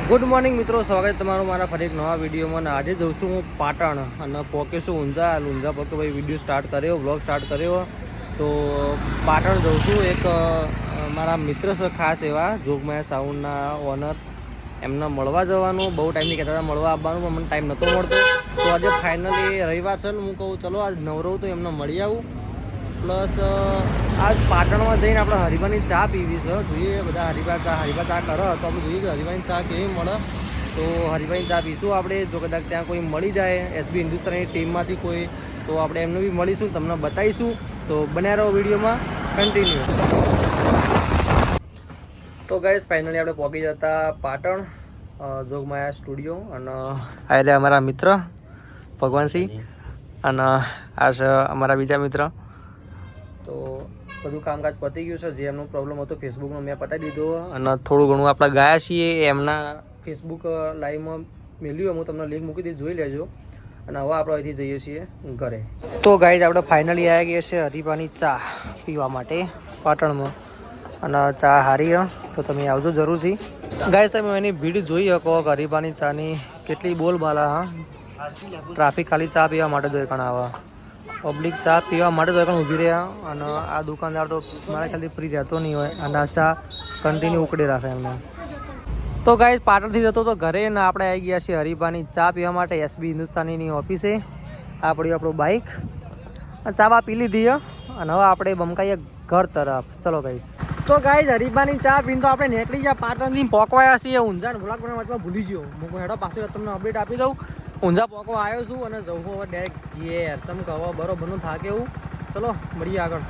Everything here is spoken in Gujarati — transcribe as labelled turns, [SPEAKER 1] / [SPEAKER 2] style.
[SPEAKER 1] ગુડ મોર્નિંગ મિત્રો, સ્વાગત તમારું મારા ફરી એક નવા વિડીયોમાં. આજે જઉં છું હું પાટણ અને પહોંચીશું ઊંઝા પર તો ભાઈ વિડીયો સ્ટાર્ટ કર્યો, બ્લોગ સ્ટાર્ટ કર્યો. તો પાટણ જઉં છું. એક મારા મિત્ર છે ખાસ એવા જોગમાયા સાઉન્ડના ઓનર, એમને મળવા જવાનું. બહુ ટાઈમથી કહેતા હતા મળવા આવવાનું, પણ મને ટાઈમ નહોતો મળતો. તો આજે ફાઇનલી રવિવાર છે ને, હું કહું ચલો આજ નવરો તો એમને મળી આવું. પ્લસ આજ પાટણમાં જઈને આપણે હરીબાની ચા પીવી છે. જોઈએ બધા હરીબા ચા કરે તો આપણે જોઈએ કે હરીબાની ચા કેવી મળે. તો હરીબાની ચા પીશું આપણે. જો કદાચ ત્યાં કોઈ મળી જાય એસબી હિન્દુસ્તાનની ટીમમાંથી કોઈ, તો આપણે એમને બી મળીશું, તમને બતાવીશું. તો બન્યા રહો વિડીયોમાં કન્ટિન્યુ. તો ગાઈસ ફાઇનલી આપણે પહોંચી જતા પાટણ જોગમાયા સ્ટુડિયો. અને આ રહ્યા અમારા મિત્ર ભગવાનસિંહ, અને આ છે અમારા બીજા મિત્ર. તો બધું કામકાજ પતી ગયું છે. જે એમનો પ્રોબ્લેમ હતો ફેસબુકનો મેં પતાવી દીધો, અને થોડું ઘણું આપણે ગયા છીએ એમના ફેસબુક લાઈવમાં મેળ્યું. હું તમને લિંક મૂકી દીધી, જોઈ લેજો. અને હવે આપણે અહીંથી જઈએ છીએ ઘરે. તો ગાઈઝ આપણે ફાઇનલી આવી ગયા છે હરીબાની ચા પીવા માટે પાટણમાં. અને ચા હારી તો તમે આવજો જરૂરથી. ગાઈઝ તમે એની ભીડ જોઈ શકો હરીબાની ચાની કેટલી બોલબાલા. હા, ટ્રાફિક ખાલી ચા પીવા માટે જોઈ પણ આવા પબ્લિક ચા પીવા માટે તો પણ ઊભી રહ્યા. અને આ દુકાનદાર તો મારા ખ્યાલથી ફ્રી રહેતો નહીં હોય, અને આ ચા કન્ટિન્યુ ઉકળી રાખે એમને. તો ગાઈઝ પાટણથી જતો તો ઘરે ને આપણે આવી ગયા છીએ હરીબાની ચા પીવા માટે એસબી હિન્દુસ્તાનીની ઓફિસે. આ પડ્યું આપણું બાઇક, ચા બા પી લીધી. અને હવે આપણે બમકાઈએ ઘર તરફ. ચલો ગાઈઝ. તો ગાઈઝ હરીબાની ચા પીને તો આપણે નીકળી ગયા પાટણથી. પહોંચવાયા છીએ ઊંઝા. ભૂલાક મને વચમાં ભૂલી ગયો. હું હેડો પાછું તમને અપડેટ આપી દઉં. ઊંઝા પહોંચવા આવ્યો છું અને જવું હવે ડાયરેક્ટ ઘેર. ચમક હવે બરોબરનું થાકે એવું. ચલો મળીએ આગળ.